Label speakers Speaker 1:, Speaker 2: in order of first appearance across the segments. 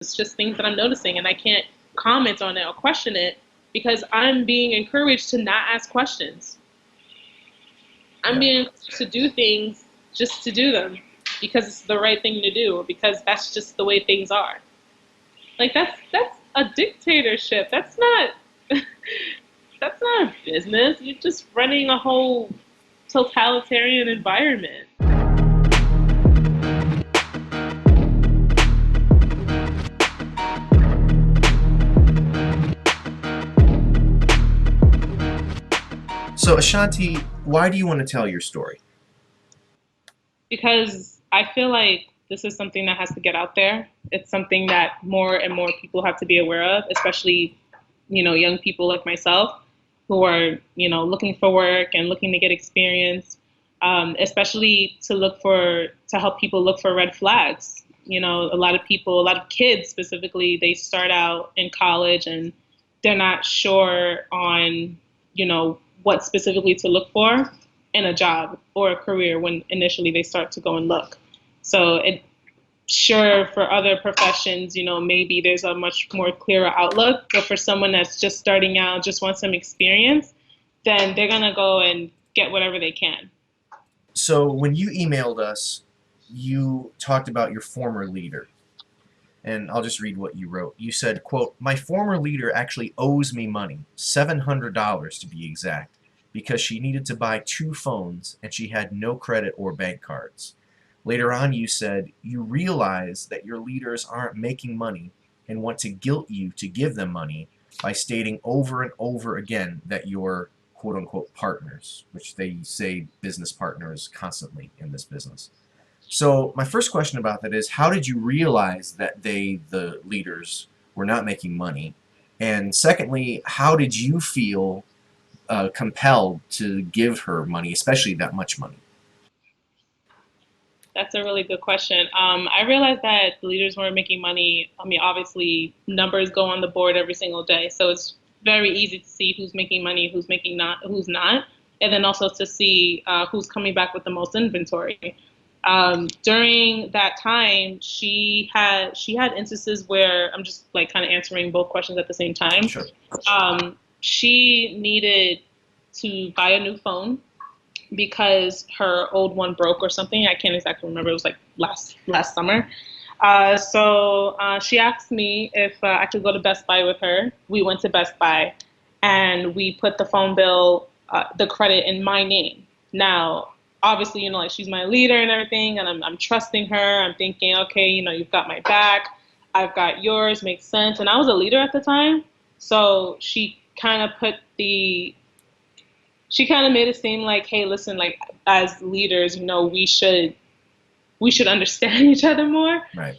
Speaker 1: It's just things that I'm noticing, and I can't comment on it or question it because I'm being encouraged to not ask questions. I'm
Speaker 2: Yeah.
Speaker 1: being encouraged to do things just to do them because it's the right thing to do, because that's just the way things are. Like that's a dictatorship. That's not a business. You're just running a whole totalitarian environment.
Speaker 2: So, Ashanti, why do you want to tell your story?
Speaker 1: Because I feel like this is something that has to get out there. It's something that more and more people have to be aware of, especially, young people like myself who are, looking for work and looking to get experience, especially to help people look for red flags. A lot of people, a lot of kids specifically, they start out in college and they're not sure on, what specifically to look for in a job or a career when initially they start to go and look. So sure, for other professions, maybe there's a much more clearer outlook, but for someone that's just starting out, just wants some experience, then they're going to go and get whatever they can.
Speaker 2: So, when you emailed us, you talked about your former leader. And I'll just read what you wrote. You said, quote, "My former leader actually owes me money, $700 to be exact, because she needed to buy two phones and she had no credit or bank cards." Later on, you said, "You realize that your leaders aren't making money and want to guilt you to give them money by stating over and over again that you're quote unquote partners," which they say business partners constantly in this business. So my first question about that is, how did you realize that the leaders, were not making money? And secondly, how did you feel compelled to give her money, especially that much money?
Speaker 1: That's a really good question. I realized that the leaders weren't making money. I mean, obviously, numbers go on the board every single day, so it's very easy to see who's making money, who's not, and then also to see who's coming back with the most inventory. During that time, she had instances where I'm just like kind of answering both questions at the same time.
Speaker 2: Sure.
Speaker 1: She needed to buy a new phone because her old one broke or something. I can't exactly remember. It was like last summer. So she asked me if I could go to Best Buy with her. We went to Best Buy, and we put the phone bill, the credit in my name. Now, obviously, like she's my leader and everything, and I'm trusting her. I'm thinking, okay, you've got my back, I've got yours, makes sense. And I was a leader at the time, so she kind of made it seem like, hey, listen, like as leaders, we should understand each other more.
Speaker 2: Right.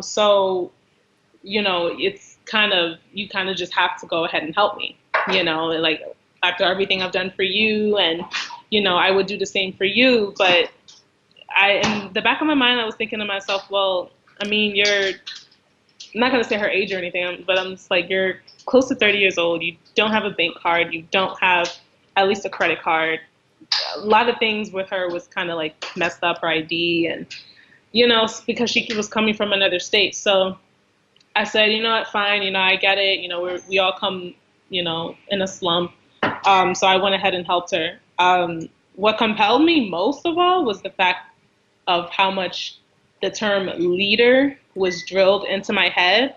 Speaker 1: So it's you kind of just have to go ahead and help me. Like after everything I've done for you, and I would do the same for you. But in the back of my mind, I was thinking to myself, well, I mean, I'm not gonna say her age or anything, but I'm just like, you're close to 30 years old. You don't have a bank card. You don't have at least a credit card. A lot of things with her was kind of like messed up, her ID, and because she was coming from another state. So I said, you know what, fine, I get it. We all come, in a slump. So I went ahead and helped her. What compelled me most of all was the fact of how much the term leader was drilled into my head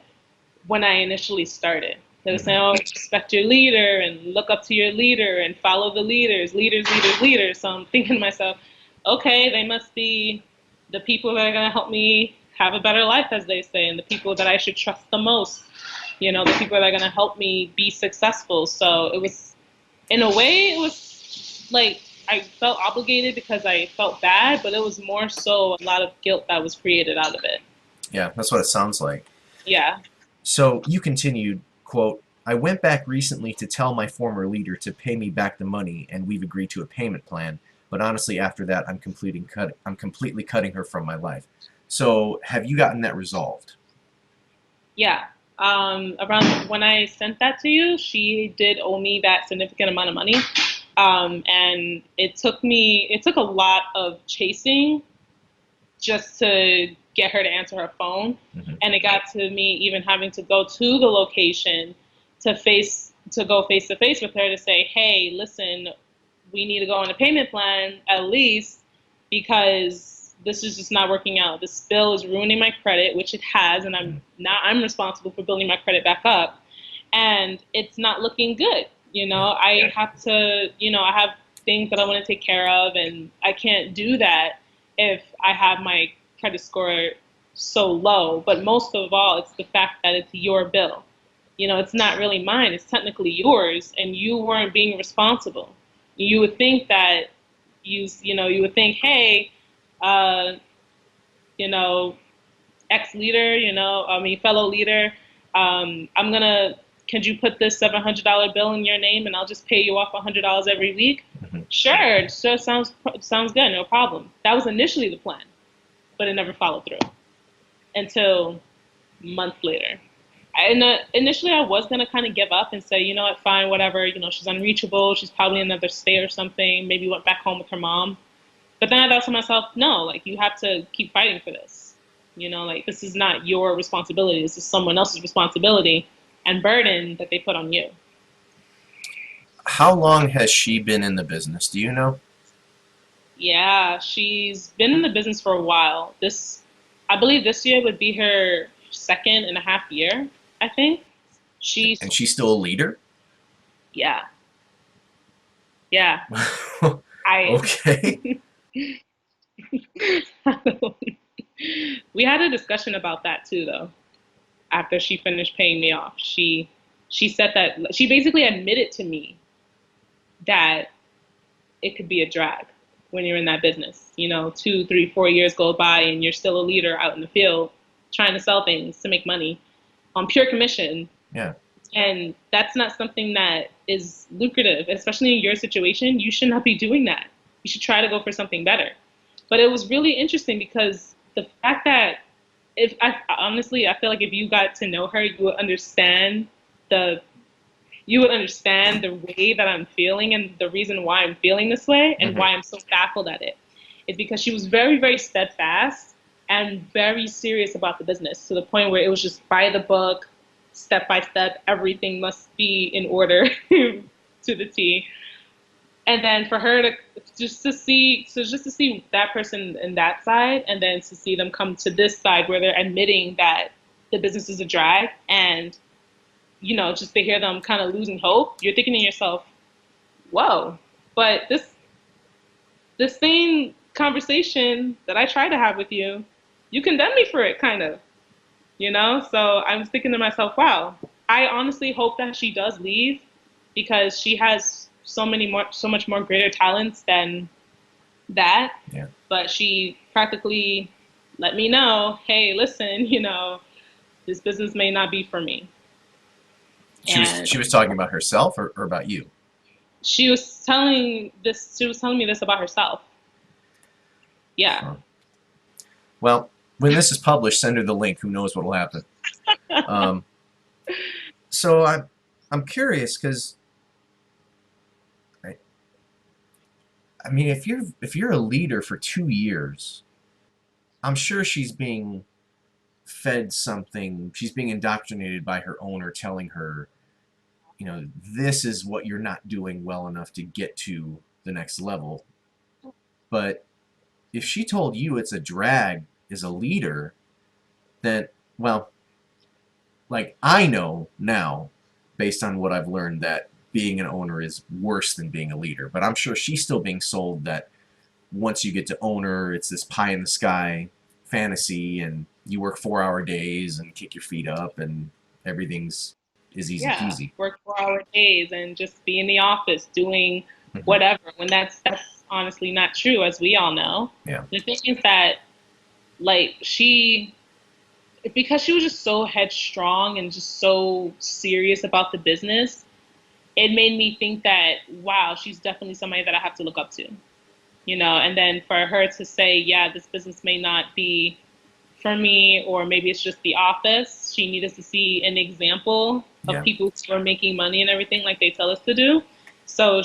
Speaker 1: when I initially started. They were
Speaker 2: Hmm.
Speaker 1: saying, oh, respect your leader and look up to your leader and follow the leaders. So I'm thinking to myself, okay, they must be the people that are going to help me have a better life, as they say, and the people that I should trust the most, the people that are going to help me be successful. So in a way, it was like I felt obligated because I felt bad, but it was more so a lot of guilt that was created out of it.
Speaker 2: Yeah, that's what it sounds like.
Speaker 1: Yeah.
Speaker 2: So you continued, quote, "I went back recently to tell my former leader to pay me back the money, and we've agreed to a payment plan. But honestly, after that, I'm completely cutting her from my life." So have you gotten that resolved?
Speaker 1: Yeah. Around when I sent that to you, she did owe me that significant amount of money. And it took a lot of chasing just to get her to answer her phone.
Speaker 2: Hmm.
Speaker 1: And it got to me even having to go to the location to go face to face with her to say, hey, listen, we need to go on a payment plan at least because this is just not working out. This bill is ruining my credit, which it has, and I'm responsible for building my credit back up, and it's not looking good.
Speaker 2: Yeah.
Speaker 1: I have to, I have things that I want to take care of, and I can't do that if I have my credit score so low. But most of all, it's the fact that it's your bill. It's not really mine. It's technically yours, and you weren't being responsible. You would think that you would think, hey, uh, you know, ex leader, fellow leader, I'm gonna. Could you put this $700 bill in your name, and I'll just pay you off $100 every week?
Speaker 2: Hmm.
Speaker 1: Sure, sounds good, no problem. That was initially the plan, but it never followed through until months later. Initially, I was gonna kind of give up and say, you know what, fine, whatever. She's unreachable. She's probably in another state or something. Maybe went back home with her mom. But then I thought to myself, no, like you have to keep fighting for this. Like this is not your responsibility. This is someone else's responsibility and burden that they put on you.
Speaker 2: How long has she been in the business? Do you know?
Speaker 1: Yeah, she's been in the business for a while. I believe this year would be her second and a half year, I think.
Speaker 2: And
Speaker 1: She's,
Speaker 2: she's still a leader?
Speaker 1: yeah, yeah. I,
Speaker 2: Okay.
Speaker 1: we had a discussion about that too, though. After she finished paying me off, she said that she basically admitted to me that it could be a drag when you're in that business. 2, 3, 4 years go by and you're still a leader out in the field trying to sell things to make money on pure commission.
Speaker 2: Yeah.
Speaker 1: And that's not something that is lucrative, especially in your situation. You should not be doing that. You should try to go for something better. But it was really interesting because the fact that if I honestly, I feel like if you got to know her, the you would understand the way that I'm feeling and the reason why I'm feeling this way and
Speaker 2: Hmm.
Speaker 1: why I'm so baffled at it. Is because she was very, very steadfast and very serious about the business to the point where it was just by the book, step by step, everything must be in order to the T. And then for her to just to see that person in that side, and then to see them come to this side where they're admitting that the business is a drag, and just to hear them kind of losing hope, you're thinking to yourself, whoa. But this same conversation that I tried to have with you, you condemned me for it, kind of. So I was thinking to myself, wow, I honestly hope that she does leave because she has so much more greater talents than that.
Speaker 2: Yeah.
Speaker 1: But she practically let me know, hey, listen, this business may not be for me. And
Speaker 2: She was talking about herself or about you?
Speaker 1: she was telling me this about herself. Yeah.
Speaker 2: Huh. Well, when this is published, send her the link. Who knows what will happen? Um, so I'm curious because I, I mean, if you're a leader for 2 years, I'm sure she's being fed something. She's being indoctrinated by her owner, telling her, this is what you're not doing well enough to get to the next level. But if she told you it's a drag as a leader, then, well, like I know now, based on what I've learned, that being an owner is worse than being a leader. But I'm sure she's still being sold that once you get to owner, it's this pie in the sky fantasy, and you work 4 hour days and kick your feet up, and everything's is easy
Speaker 1: Yeah,
Speaker 2: peasy.
Speaker 1: work 4 hour days and just be in the office doing
Speaker 2: Hmm.
Speaker 1: whatever. When that's honestly not true, as we all know.
Speaker 2: Yeah.
Speaker 1: The thing is that like because she was just so headstrong and just so serious about the business, it made me think that wow, she's definitely somebody that I have to look up to. And then for her to say, yeah, this business may not be for me, or maybe it's just the office. She needed to see an example of
Speaker 2: Yeah.
Speaker 1: people who are making money and everything like they tell us to do. So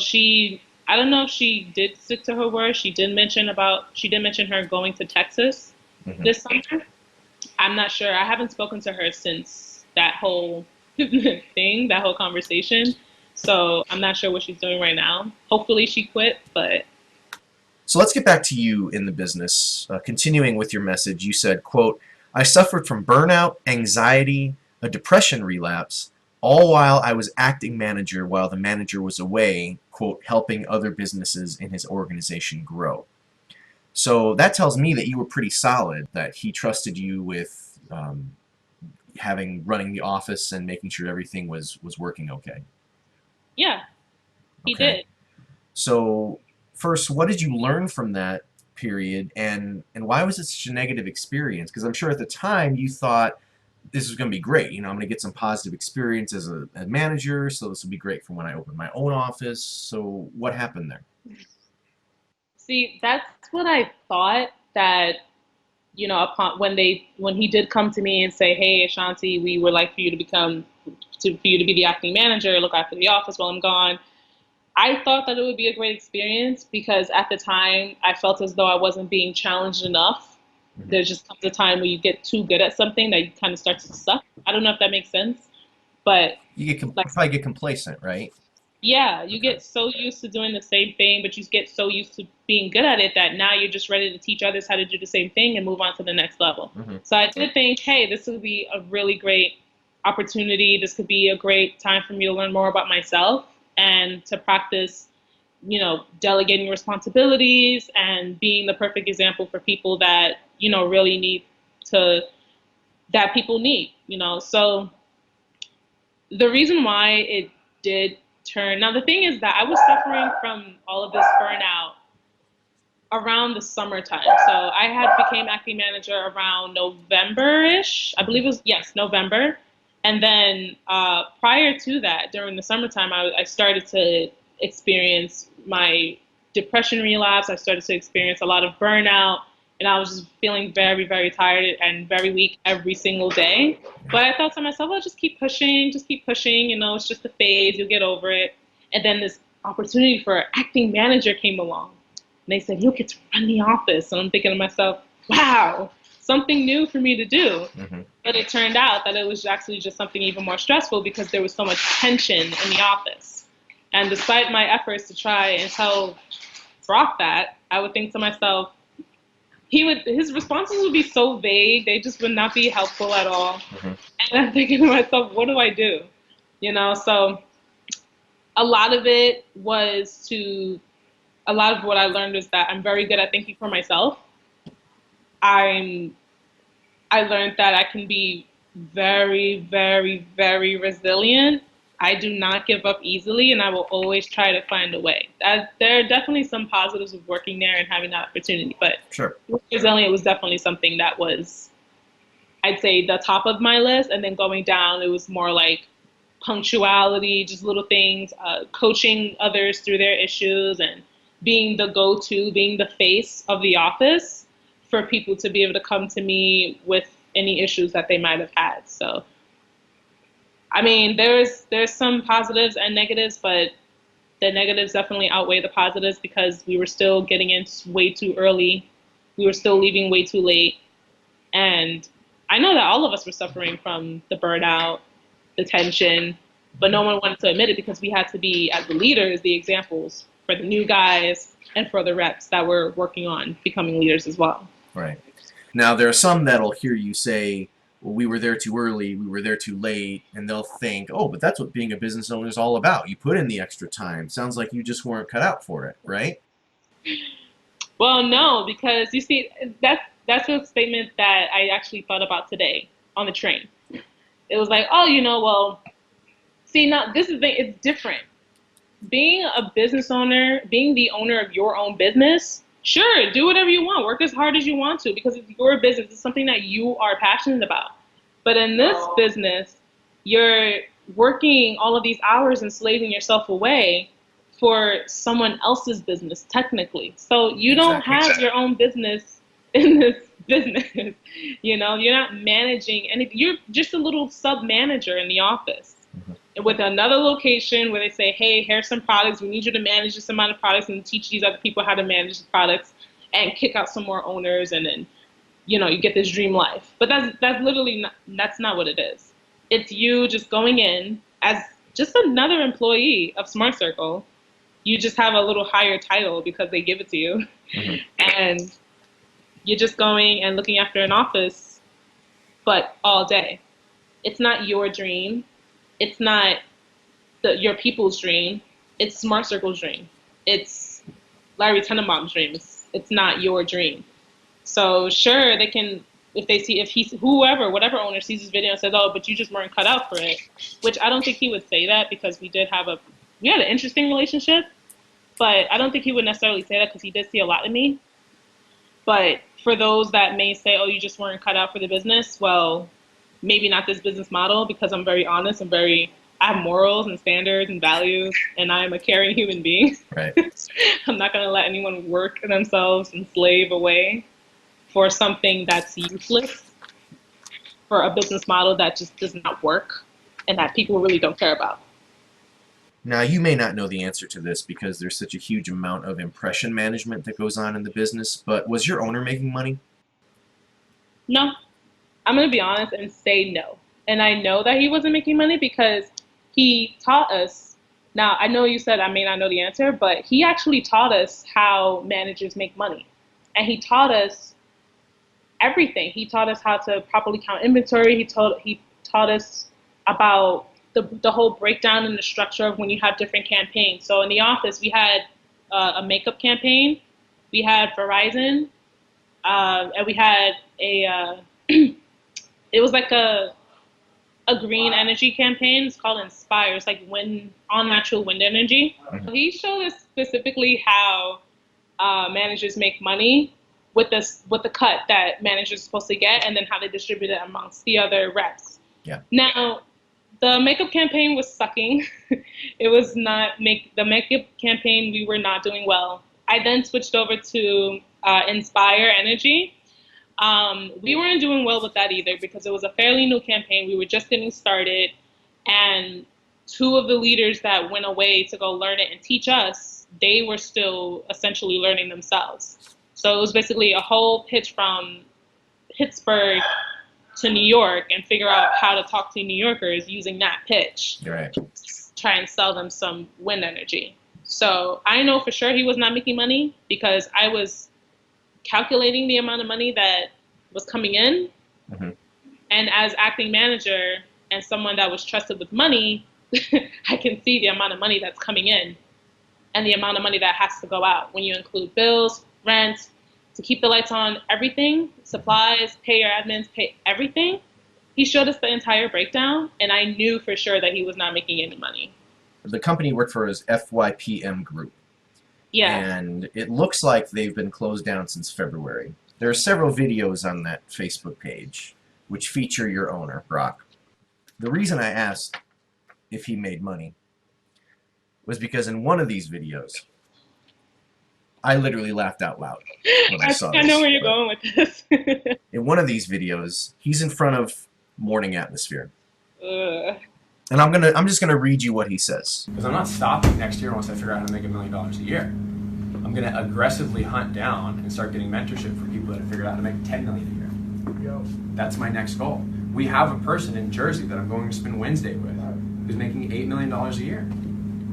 Speaker 1: I don't know if she did stick to her word. She did mention her going to Texas
Speaker 2: Hmm.
Speaker 1: this summer. I'm not sure. I haven't spoken to her since that whole thing, that whole conversation. So I'm not sure what she's doing right now. Hopefully she quit, but
Speaker 2: So let's get back to you in the business. Continuing with your message, you said, quote, I suffered from burnout, anxiety, a depression relapse, all while I was acting manager while the manager was away, quote, helping other businesses in his organization grow. So that tells me that you were pretty solid, that he trusted you with running the office and making sure everything was working okay.
Speaker 1: yeah, he
Speaker 2: Okay.
Speaker 1: did.
Speaker 2: So first, what did you learn from that period, and why was it such a negative experience? Because I'm sure at the time you thought this was going to be great. You know, I'm going to get some positive experience as a manager, so this will be great for when I open my own office. So what happened there?
Speaker 1: See, that's what I thought that, upon when he did come to me and say, "Hey, Ashanti, we would like for you to for you to be the acting manager, look after the office while I'm gone." I thought that it would be a great experience because at the time I felt as though I wasn't being challenged enough.
Speaker 2: Mhm.
Speaker 1: There just comes a time where you get too good at something that you kind of start to suck. I don't know if that makes sense, but like,
Speaker 2: You probably get complacent, right?
Speaker 1: yeah, you
Speaker 2: Okay.
Speaker 1: get so used to doing the same thing, but you get so used to being good at it that now you're just ready to teach others how to do the same thing and move on to the next level.
Speaker 2: Hmm.
Speaker 1: So I did think, hey, this would be a really great opportunity. This could be a great time for me to learn more about myself and to practice, delegating responsibilities and being the perfect example for people that, really need to, that people need, So the reason why it did turn, now the thing is that I was suffering from all of this burnout around the summertime. So I had became acting manager around November-ish. I
Speaker 2: Hmm.
Speaker 1: believe it was, yes, November. And then prior to that, during the summertime, I started to experience my depression relapse. I started to experience a lot of burnout, and I was just feeling very, very tired and very weak every single day. But I thought to myself, I'll just keep pushing, just keep pushing. It's just a phase. You'll get over it. And then this opportunity for acting manager came along. And they said, you'll get to run the office. And I'm thinking to myself, wow, something new for me to do.
Speaker 2: Hmm.
Speaker 1: But it turned out that it was actually just something even more stressful because there was so much tension in the office. And despite my efforts to try and tell Brock that, I would think to myself, his responses would be so vague, they just would not be helpful at all.
Speaker 2: Hmm.
Speaker 1: And I'm thinking to myself, what do I do? So a lot of it was to a lot of what I learned is that I'm very good at thinking for myself. I'm I learned that I can be very, very, very resilient. I do not give up easily, and I will always try to find a way. There are definitely some positives of working there and having that opportunity, but
Speaker 2: Sure.
Speaker 1: resilient was definitely something that was, I'd say, the top of my list. And then going down, it was more like punctuality, just little things, coaching others through their issues, and being the go to, being the face of the office for people to be able to come to me with any issues that they might have had. So, I mean, there's some positives and negatives, but the negatives definitely outweigh the positives because we were still getting in way too early. We were still leaving way too late. And I know that all of us were suffering from the burnout, the tension, but no one wanted to admit it because we had to be, as the leaders, the examples for the new guys and for the reps that were working on becoming leaders as well.
Speaker 2: Right. Now, there are some that'll hear you say, well, we were there too early, we were there too late, and they'll think, oh, but that's what being a business owner is all about. You put in the extra time. Sounds like you just weren't cut out for it, right?
Speaker 1: Well, no, because you see, that's a statement that I actually thought about today on the train. It was like, oh, well, see, now this is it's different. Being a business owner, being the owner of your own business, sure, do whatever you want, work as hard as you want to because it's your business. It's something that you are passionate about. But in this business, you're working all of these hours and slaving yourself away for someone else's business, technically. So you don't
Speaker 2: Exactly.
Speaker 1: have your own business in this business. You're not managing anything. You're just a little sub manager in the office
Speaker 2: Mhm.
Speaker 1: with another location where they say, hey, here's some products. We need you to manage this amount of products and teach these other people how to manage the products and kick out some more owners. And then you get this dream life. But that's literally not, that's not what it is. It's you just going in as just another employee of Smart Circle. You just have a little higher title because they give it to you.
Speaker 2: Mhm.
Speaker 1: And you're just going and looking after an office, but all day. It's not your dream. It's not your people's dream. It's Smart Circle's dream. It's Larry Tenenbaum's dream. It's not your dream. So sure, they can, if they see, if he's whoever, whatever owner sees this video and says, "Oh, but you just weren't cut out for it," which I don't think he would say that, because we had an interesting relationship, but I don't think he would necessarily say that because he did see a lot in me. But for those that may say, "Oh, you just weren't cut out for the business," well, maybe not this business model, because I'm very honest and I have morals and standards and values, and I am a caring human being.
Speaker 2: Right.
Speaker 1: I'm not going to let anyone work themselves and slave away for something that's useless, for a business model that just does not work and that people really don't care about.
Speaker 2: Now, you may not know the answer to this because there's such a huge amount of impression management that goes on in the business, but was your owner making money?
Speaker 1: No, I'm going to be honest and say no. And I know that he wasn't making money because he taught us. Now, I know you said I may not know the answer, but he actually taught us how managers make money. And he taught us everything. He taught us how to properly count inventory. He taught us about the whole breakdown and the structure of when you have different campaigns. So in the office, we had a makeup campaign, we had Verizon, and we had it was like a green energy campaign. It's called Inspire. It's like wind, all natural wind energy.
Speaker 2: Mhm.
Speaker 1: He showed us specifically how managers make money with the cut that managers are supposed to get, and then how they distribute it amongst the other reps.
Speaker 2: Yeah.
Speaker 1: Now, the makeup campaign was sucking. It was not the makeup campaign. We were not doing well. I then switched over to Inspire Energy. We weren't doing well with that either because it was a fairly new campaign. We were just getting started, and two of the leaders that went away to go learn it and teach us, they were still essentially learning themselves. So it was basically a whole pitch from Pittsburgh to New York and figure out how to talk to New Yorkers using that pitch.
Speaker 2: Right.
Speaker 1: Try and sell them some wind energy. So I know for sure he was not making money because I was calculating the amount of money that was coming in.
Speaker 2: Mm-hmm.
Speaker 1: And as acting manager and someone that was trusted with money, I can see the amount of money that's coming in and the amount of money that has to go out when you include bills, rent, to keep the lights on, everything, supplies, pay your admins, pay everything. He showed us the entire breakdown, and I knew for sure that he was not making any money.
Speaker 2: The company worked for is FYPM Group.
Speaker 1: Yeah.
Speaker 2: And it looks like they've been closed down since February. There are several videos on that Facebook page which feature your owner, Brock. The reason I asked if he made money was because in one of these videos, I literally laughed out loud when I saw this.
Speaker 1: I know where you're going with this.
Speaker 2: In one of these videos, he's in front of Morning Atmosphere.
Speaker 1: Ugh.
Speaker 2: And I'm just gonna read you what he says.
Speaker 3: Because I'm not stopping next year once I figure out how to make $1 million a year. I'm going to aggressively hunt down and start getting mentorship for people that have figured out how to make $10 million a year. That's my next goal. We have a person in Jersey that I'm going to spend Wednesday with who's making $8 million a year.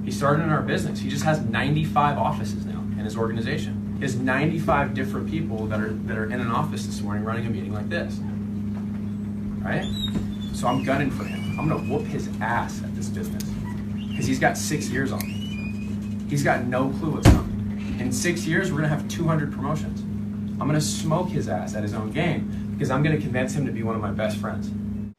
Speaker 3: He started in our business. He just has 95 offices now in his organization. He has 95 different people that are in an office this morning running a meeting like this. Right? So I'm gunning for him. I'm going to whoop his ass at this business because he's got 6 years on me. He's got no clue what's coming. In 6 years, we're going to have 200 promotions. I'm going to smoke his ass at his own game because I'm going to convince him to be one of my best friends.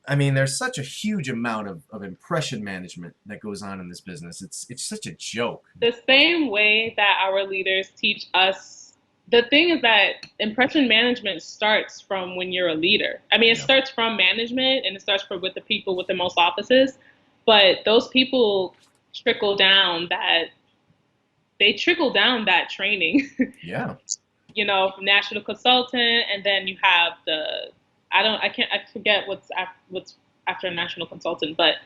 Speaker 2: I mean, there's such a huge amount of impression management that goes on in this business. It's such a joke.
Speaker 1: The same way that our leaders teach us. The thing is that impression management starts from when you're a leader. I mean, it starts from management and it starts with the people with the most offices, but those people trickle down that training.
Speaker 2: Yeah.
Speaker 1: From national consultant, and then you have I forget what's after a national consultant, but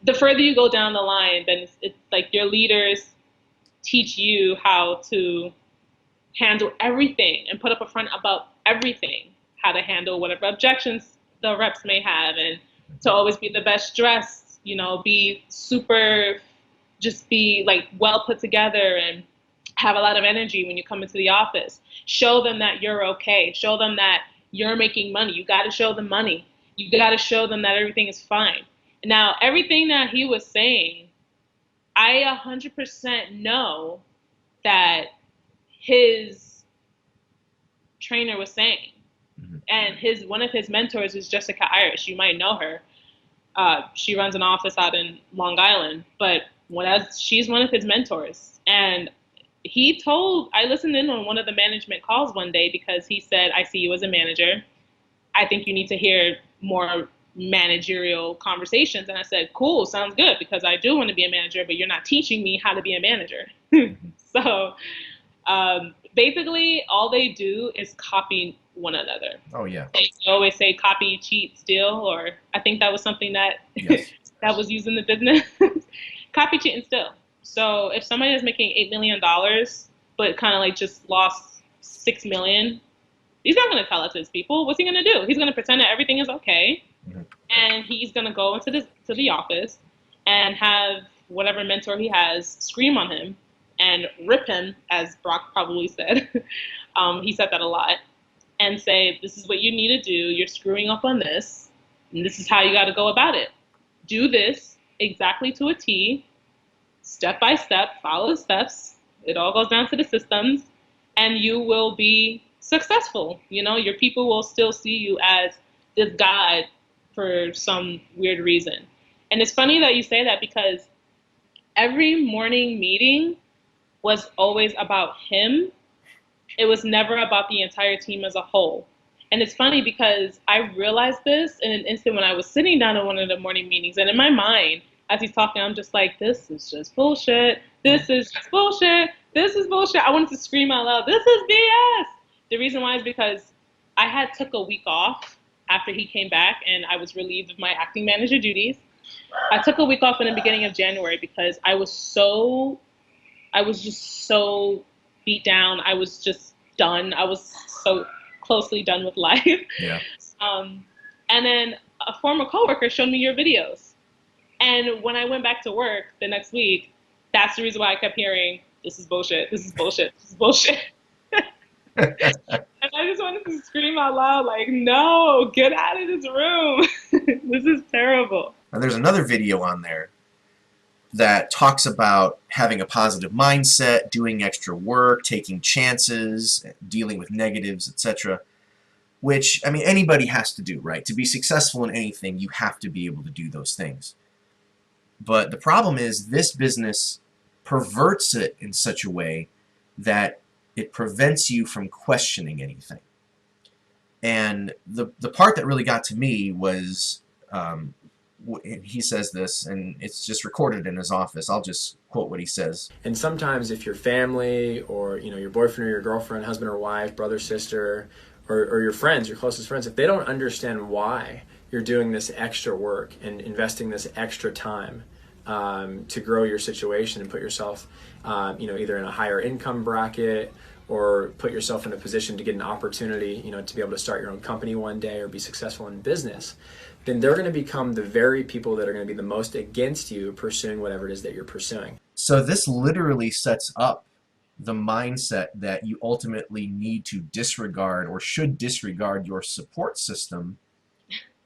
Speaker 1: the further you go down the line, then it's like your leaders teach you how to handle everything and put up a front about everything, how to handle whatever objections the reps may have, and to always be the best dressed, be super, just be like well put together and have a lot of energy when you come into the office. Show them that you're okay. Show them that you're making money. You got to show them money. You got to show them that everything is fine. Now, everything that he was saying, I 100% know that his trainer was saying. And one of his mentors is Jessica Irish. You might know her. She runs an office out in Long Island, but she's one of his mentors. And I listened in on one of the management calls one day because he said, I see you as a manager. I think you need to hear more managerial conversations. And I said, cool, sounds good, because I do want to be a manager, but you're not teaching me how to be a manager. So basically all they do is copy one another.
Speaker 2: Oh, yeah.
Speaker 1: They always say copy, cheat, steal, or I think that was something that
Speaker 2: Yes.
Speaker 1: that was used in the business. Copy, cheat, and steal. So if somebody is making $8 million, but kind of like just lost $6 million, he's not going to tell it to his people. What's he going to do? He's going to pretend that everything is okay. And he's going to go into the office and have whatever mentor he has scream on him and rip him, as Brock probably said. He said that a lot. And say, this is what you need to do. You're screwing up on this. And this is how you got to go about it. Do this exactly to a T, step by step, follow the steps. It all goes down to the systems. And you will be successful. Your people will still see you as this God for some weird reason. And it's funny that you say that, because every morning meeting was always about him. It was never about the entire team as a whole. And it's funny because I realized this in an instant when I was sitting down in one of the morning meetings. And in my mind, as he's talking, I'm just like, this is just bullshit. This is just bullshit. This is bullshit. I wanted to scream out loud, this is BS. The reason why is because I took a week off after he came back, and I was relieved of my acting manager duties. I took a week off in the beginning of January because I was just so beat down. I was just done. I was so closely done with life.
Speaker 2: Yeah.
Speaker 1: And then a former coworker showed me your videos. And when I went back to work the next week, that's the reason why I kept hearing, this is bullshit, this is bullshit, this is bullshit. And I just wanted to scream out loud, like, no, get out of this room. This is terrible.
Speaker 2: Now, there's another video on there that talks about having a positive mindset, doing extra work, taking chances, dealing with negatives, etc. Which, I mean, anybody has to do, right? To be successful in anything, you have to be able to do those things. But the problem is this business perverts it in such a way that it prevents you from questioning anything. And the part that really got to me was, he says this, and it's just recorded in his office. I'll just quote what he says.
Speaker 3: And sometimes if your family or your boyfriend or your girlfriend, husband or wife, brother, sister, or your friends, your closest friends, if they don't understand why you're doing this extra work and investing this extra time to grow your situation and put yourself either in a higher income bracket or put yourself in a position to get an opportunity, to be able to start your own company one day or be successful in business, then they're going to become the very people that are going to be the most against you pursuing whatever it is that you're pursuing.
Speaker 2: So this literally sets up the mindset that you ultimately need to disregard or should disregard your support system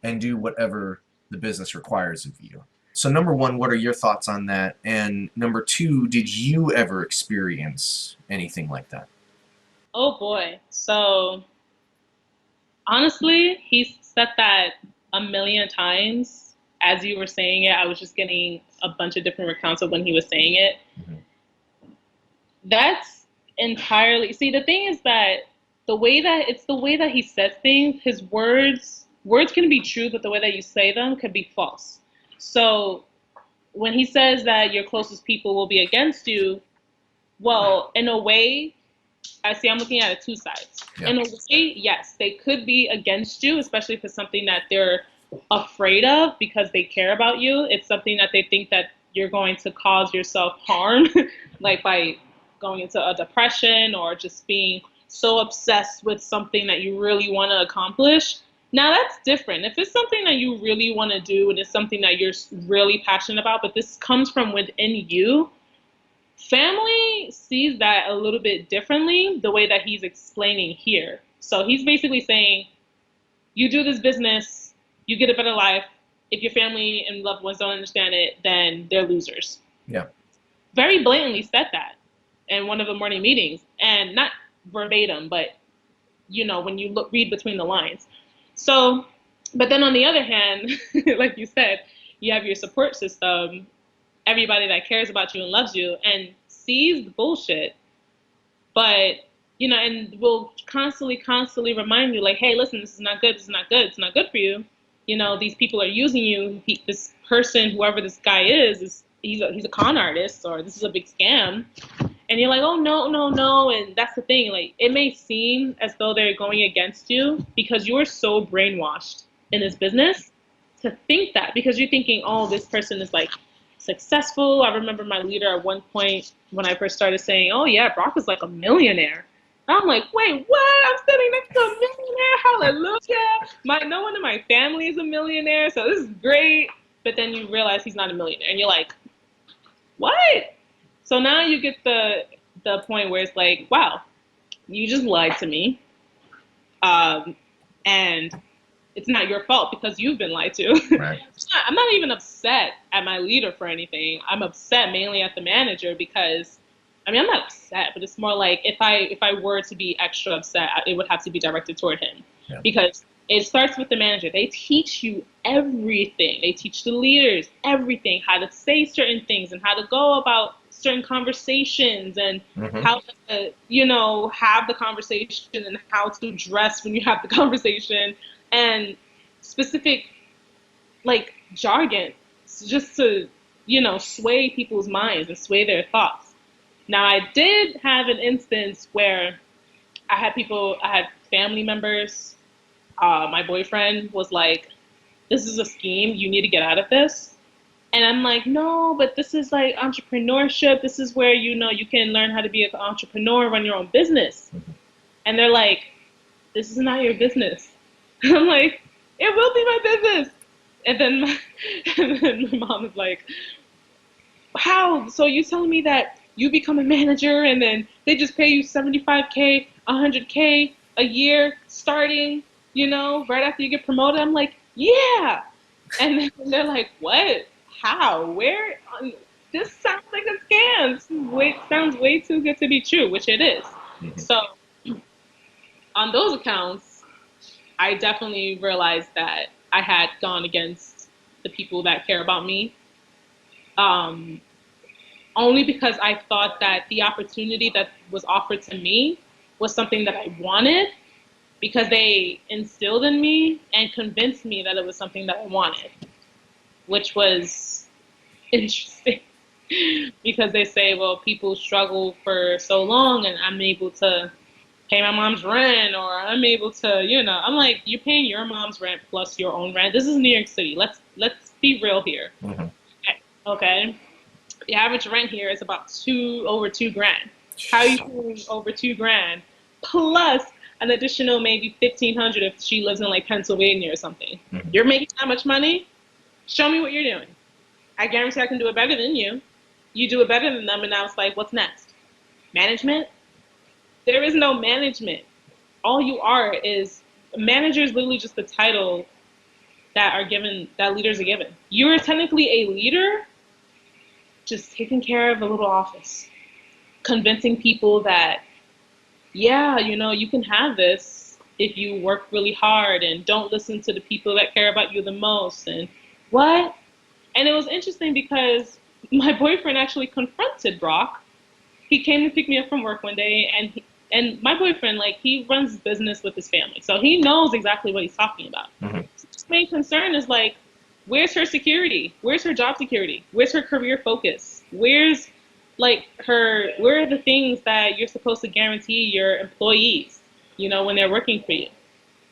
Speaker 2: and do whatever the business requires of you. So number one, what are your thoughts on that? And number two, did you ever experience anything like that?
Speaker 1: Oh boy. So honestly, he's said that a million times. As you were saying it, I was just getting a bunch of different recounts of when he was saying it. Mm-hmm. That's entirely, see, the thing is that the way that he says things, his words can be true, but the way that you say them could be false. So when he says that your closest people will be against you, well, in a way, I'm looking at it two sides. Yeah. In a way, yes, they could be against you, especially if it's something that they're afraid of because they care about you. It's something that they think that you're going to cause yourself harm, like by going into a depression or just being so obsessed with something that you really want to accomplish. Now that's different. If it's something that you really want to do and it's something that you're really passionate about, but this comes from within you, family sees that a little bit differently, the way that he's explaining here. So he's basically saying, you do this business, you get a better life. If your family and loved ones don't understand it, then they're losers.
Speaker 2: Yeah.
Speaker 1: Very blatantly said that in one of the morning meetings, and not verbatim, but when you read between the lines. So, but then on the other hand, like you said, you have your support system, everybody that cares about you and loves you and sees the bullshit, but and will constantly remind you, like, hey, listen, this is not good, it's not good for you. These people are using you. This person, whoever this guy is he's a con artist, or this is a big scam. And you're like, oh, no. And that's the thing. Like, it may seem as though they're going against you because you're so brainwashed in this business to think that, because you're thinking, oh, this person is like successful. I remember my leader at one point when I first started saying, oh, yeah, Brock is like a millionaire. And I'm like, wait, what? I'm sitting next to a millionaire? Hallelujah. No one in my family is a millionaire, so this is great. But then you realize he's not a millionaire. And you're like, what? So now you get the point where it's like, wow, you just lied to me. And it's not your fault because you've been lied to.
Speaker 2: Right.
Speaker 1: I'm not even upset at my leader for anything. I'm upset mainly at the manager because, I'm not upset, but it's more like if I were to be extra upset, it would have to be directed toward him.
Speaker 2: Yeah.
Speaker 1: Because it starts with the manager. They teach you everything. They teach the leaders everything, how to say certain things and how to go about certain conversations and how to, have the conversation and how to dress when you have the conversation and specific, like, jargon just to, sway people's minds and sway their thoughts. Now, I did have an instance where I had family members. My boyfriend was like, this is a scheme. You need to get out of this. And I'm like, no, but this is like entrepreneurship. This is where, you can learn how to be an entrepreneur, run your own business. And they're like, this is not your business. I'm like, it will be my business. And then my mom is like, how? So you telling me that you become a manager and then they just pay you $75K, $100K a year starting, right after you get promoted? I'm like, yeah. And then they're like, what? How? Where? This sounds like a scam. This sounds way too good to be true, which it is. So on those accounts, I definitely realized that I had gone against the people that care about me. Only because I thought that the opportunity that was offered to me was something that I wanted, because they instilled in me and convinced me that it was something that I wanted, which was interesting because they say, well, people struggle for so long and I'm able to pay my mom's rent, or I'm able to, I'm like, you're paying your mom's rent plus your own rent. This is New York City. Let's be real here. Okay. The average rent here is about over $2,000. How are you paying over $2,000 plus an additional maybe $1,500 if she lives in like Pennsylvania or something? You're making that much money? Show me what you're doing. I guarantee I can do it better than you. You do it better than them, and now it's like, what's next? Management? There is no management. All you are is manager is literally just the title that leaders are given. You are technically a leader, just taking care of a little office, convincing people that, yeah, you can have this if you work really hard and don't listen to the people that care about you the most. And what? And it was interesting because my boyfriend actually confronted Brock. He came to pick me up from work one day, and my boyfriend, like, he runs business with his family, so he knows exactly what he's talking about. His main concern is like, where's her security? Where's her job security? Where's her career focus? Where's where are the things that you're supposed to guarantee your employees, when they're working for you?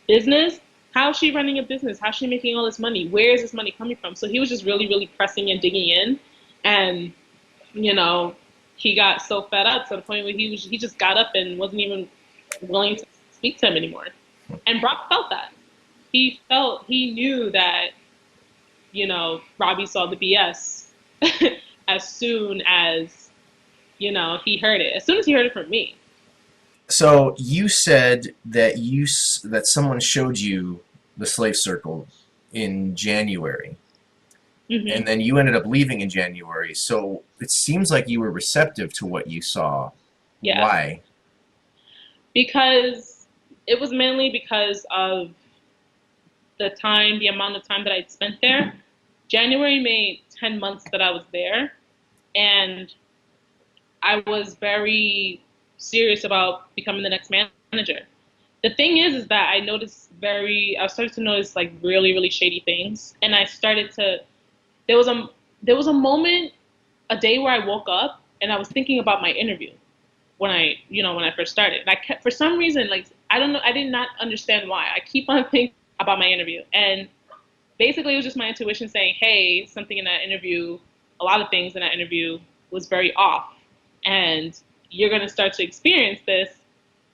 Speaker 1: Business? How is she running a business? How's she making all this money? Where is this money coming from? So he was just really, really pressing and digging in. And, he got so fed up to the point where he just got up and wasn't even willing to speak to him anymore. And Brock felt that. He knew that, Robbie saw the BS as soon as, he heard it. As soon as he heard it from me.
Speaker 2: So you said that that someone showed you the slave circle in January,
Speaker 1: Hmm.
Speaker 2: and then you ended up leaving in January. So it seems like you were receptive to what you saw.
Speaker 1: Yes.
Speaker 2: Why?
Speaker 1: Because it was mainly because of the amount of time that I'd spent there. January made 10 months that I was there, and I was very serious about becoming the next manager. The thing is that I started to notice like really, really shady things, and I started to. There was a there was a moment, a day where I woke up and I was thinking about my interview when I first started. And I kept, for some reason, like, I don't know, I did not understand why. I keep on thinking about my interview, and basically it was just my intuition saying, hey, something in that interview, a lot of things in that interview was very off, and you're going to start to experience this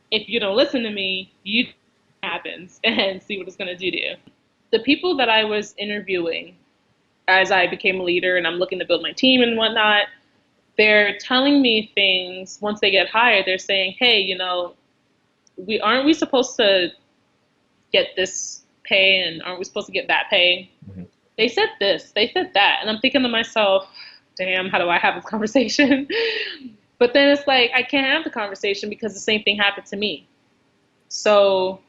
Speaker 1: if you don't listen to me. You happens and see what it's going to do to you. The people that I was interviewing as I became a leader and I'm looking to build my team and whatnot, they're telling me things once they get hired. They're saying, hey, we supposed to get this pay, and aren't we supposed to get that pay?
Speaker 2: Mm-hmm.
Speaker 1: They said this, they said that. And I'm thinking to myself, damn, how do I have this conversation? But then it's like, I can't have the conversation because the same thing happened to me. So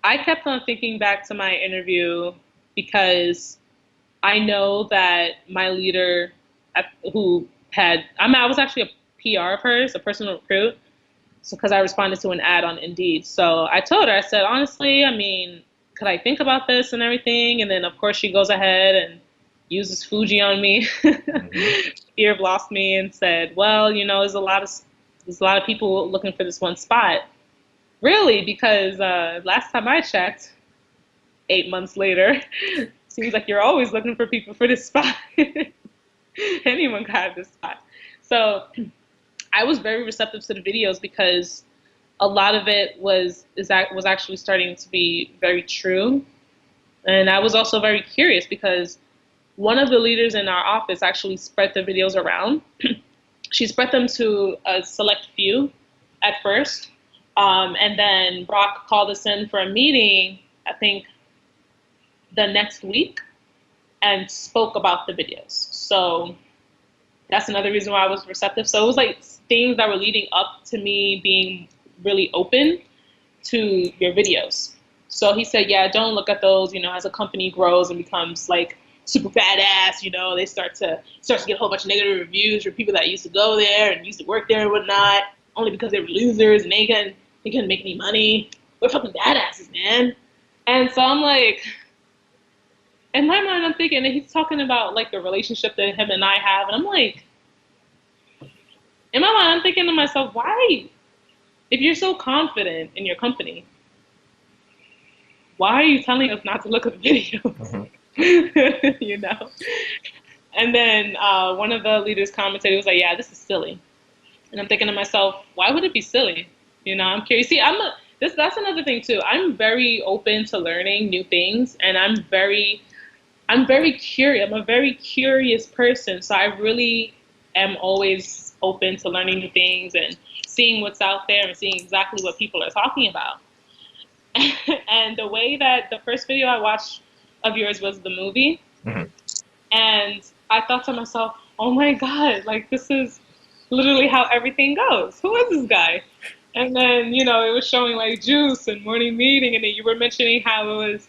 Speaker 1: I kept on thinking back to my interview because I know that my leader, I was actually a PR of hers, a personal recruit, so because I responded to an ad on Indeed. So I told her, I said, honestly, I mean, could I think about this and everything? And then, of course, she goes ahead and uses Fuji on me.
Speaker 2: Mm-hmm.
Speaker 1: Fear of lost me, and said, well, there's a lot of people looking for this one spot. Really, because last time I checked, 8 months later, seems like you're always looking for people for this spot. Anyone can have this spot. So I was very receptive to the videos because a lot of it was actually starting to be very true, and I was also very curious because one of the leaders in our office actually spread the videos around. She spread them to a select few at first, and then Brock called us in for a meeting, I think the next week, and spoke about the videos. So that's another reason why I was receptive. So it was like things that were leading up to me being really open to your videos. So he said, yeah, don't look at those, as a company grows and becomes like super badass, they start to get a whole bunch of negative reviews for people that used to go there and used to work there and whatnot, only because they were losers and they couldn't make any money. We're fucking badasses, man. And so I'm like, in my mind, I'm thinking, and he's talking about like the relationship that him and I have, and I'm like, in my mind, I'm thinking to myself, why, if you're so confident in your company, why are you telling us not to look at the videos?
Speaker 2: Mm-hmm.
Speaker 1: And then one of the leaders commented, he was like, yeah, this is silly. And I'm thinking to myself, why would it be silly? I'm curious. See, that's another thing too. I'm very open to learning new things, and I'm very curious. I'm a very curious person. So I really am always open to learning new things and seeing what's out there and seeing exactly what people are talking about. And the way that the first video I watched of yours was the movie.
Speaker 2: Mm-hmm.
Speaker 1: And I thought to myself, oh my God, like this is literally how everything goes. Who is this guy? And then, it was showing like juice and morning meeting. And then you were mentioning how it was,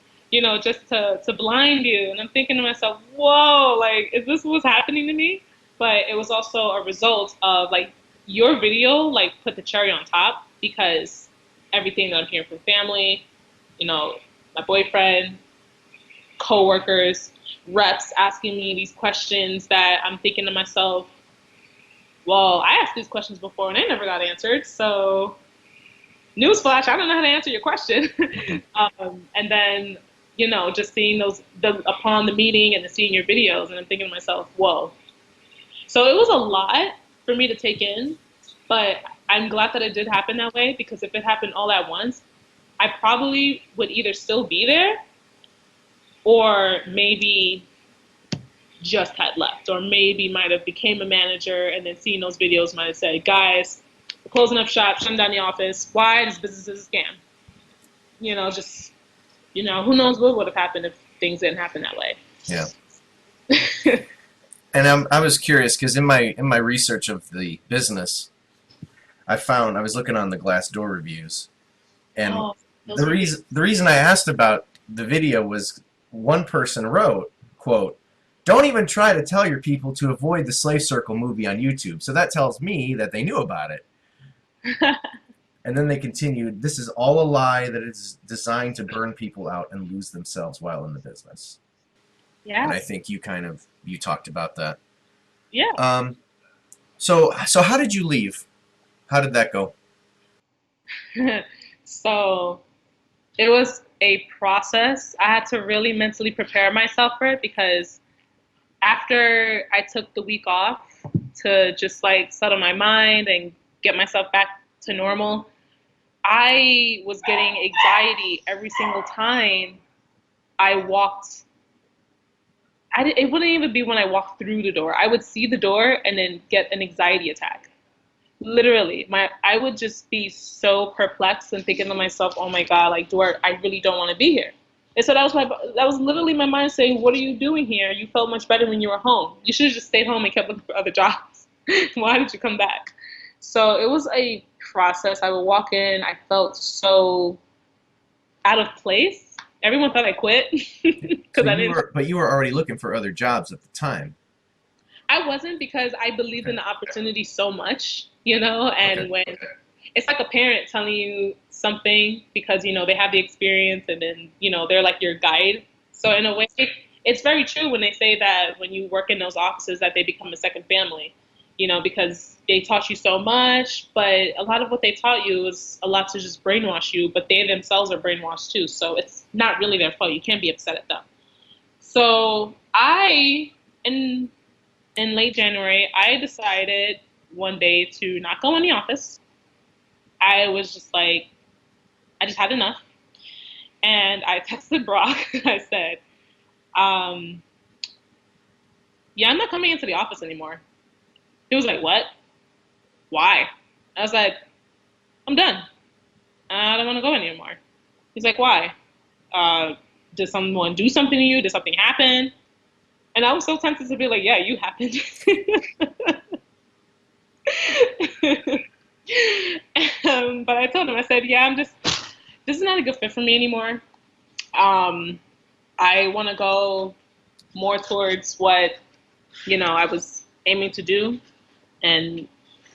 Speaker 1: just to blind you. And I'm thinking to myself, whoa, like, is this what's happening to me? But it was also a result of like your video, like put the cherry on top because everything that I'm hearing from family, my boyfriend, coworkers, reps asking me these questions that I'm thinking to myself, well, I asked these questions before and they never got answered. So, newsflash, I don't know how to answer your question. And then, just seeing upon the meeting and seeing your videos, and I'm thinking to myself, whoa. So it was a lot for me to take in, but I'm glad that it did happen that way, because if it happened all at once, I probably would either still be there or maybe just had left, or maybe might have became a manager and then seeing those videos might have said, guys, we're closing up shop, shutting down the office. Why? This business is a scam. Just, who knows what would have happened if things didn't happen that way.
Speaker 2: Yeah. And I was curious because in my research of the business, I was looking on the Glassdoor reviews, and
Speaker 1: Oh,
Speaker 2: the reason I asked about the video was one person wrote, quote, "Don't even try to tell your people to avoid the Slave Circle movie on YouTube." So that tells me that they knew about it. And then they continued, "This is all a lie that is designed to burn people out and lose themselves while in the business."
Speaker 1: Yeah.
Speaker 2: And I think you talked about that.
Speaker 1: Yeah.
Speaker 2: So how did you leave? How did that go?
Speaker 1: So it was a process. I had to really mentally prepare myself for it, because after I took the week off to just like settle my mind and get myself back to normal, I was getting anxiety every single time I walked. It wouldn't even be when I walked through the door. I would see the door and then get an anxiety attack. Literally, I would just be so perplexed and thinking to myself, "Oh my God, like, I really don't want to be here." And so that was literally my mind saying, "What are you doing here? You felt much better when you were home. You should have just stayed home and kept looking for other jobs. Why did you come back?" So it was a process. I would walk in, I felt so out of place. Everyone thought I quit because I didn't.
Speaker 2: But you were already looking for other jobs at the time.
Speaker 1: I wasn't, because I believed in the opportunity so much, and
Speaker 2: Okay.
Speaker 1: when it's like a parent telling you something because, they have the experience, and then, they're like your guide. So in a way, it's very true when they say that when you work in those offices that they become a second family, because they taught you so much, but a lot of what they taught you is a lot to just brainwash you, but they themselves are brainwashed too. So it's not really their fault. You can't be upset at them. So in late January, I decided one day to not go in the office. I was just like, I just had enough. And I texted Brock. I said, yeah, I'm not coming into the office anymore. He was like, what? Why? I was like, I'm done. I don't want to go anymore. He's like, why? Did someone do something to you? Did something happen? And I was so tempted to be like, yeah, you happened. But I told him, I said, yeah, this is not a good fit for me anymore. I want to go more towards what, I was aiming to do. And,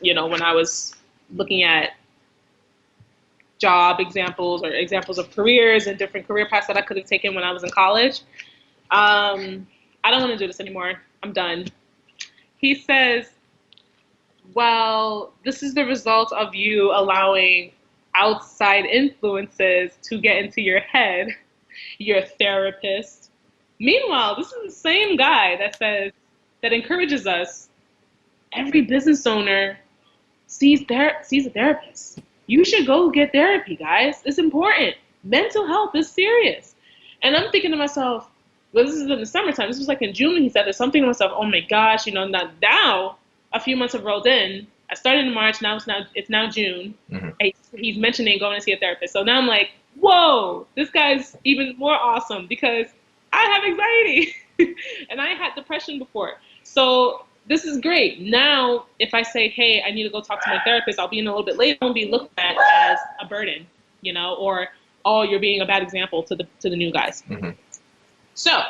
Speaker 1: when I was looking at job examples or examples of careers and different career paths that I could have taken when I was in college, I don't want to do this anymore. I'm done. He says, well, this is the result of you allowing outside influences to get into your head, your therapist. Meanwhile, this is the same guy that encourages us. Every business owner sees a therapist. You should go get therapy, guys. It's important. Mental health is serious. And I'm thinking to myself, well, this is in the summertime. This was like in June. He said there's something to myself. Oh my gosh, now a few months have rolled in. I started in March. It's now June.
Speaker 2: Mm-hmm.
Speaker 1: He's mentioning going to see a therapist. So now I'm like, whoa, this guy's even more awesome, because I have anxiety and I had depression before. So this is great. Now, if I say, hey, I need to go talk to my therapist, I'll be in a little bit late. I won't be looked at as a burden, or, oh, you're being a bad example to the new guys.
Speaker 2: Mm-hmm.
Speaker 1: So